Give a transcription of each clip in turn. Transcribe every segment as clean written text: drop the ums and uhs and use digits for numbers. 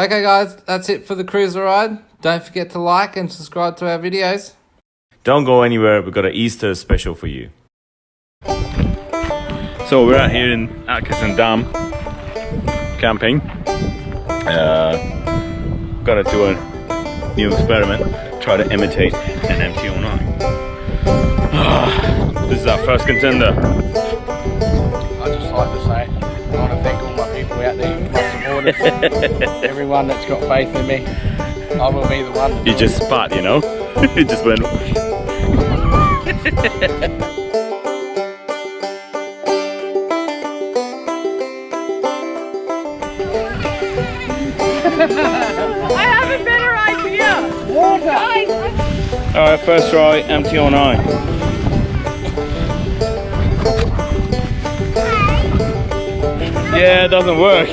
Okay guys, that's it for the cruiser ride. Don't forget to like and subscribe to our videos. Don't go anywhere, we've got an Easter special for you. So we're out here in Atkinson Dam camping. Gonna do a new experiment, try to imitate an Mt.Mee. This is our first contender. I just like to say, I want to thank all my people out there, my supporters, everyone that's got faith in me. I will be the one. You just spat, you know? You just went. I have a better idea. Water. Alright, first try, Mt.Mee. Yeah, it doesn't work.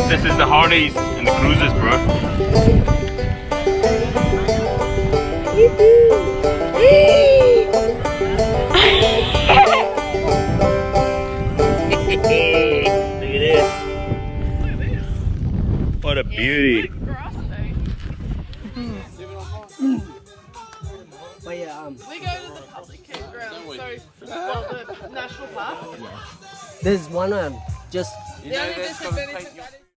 This is the Harleys and the cruises, bro. Look at this. What a beauty. We go to the public campground, so the national park. There's one just The only disadvantage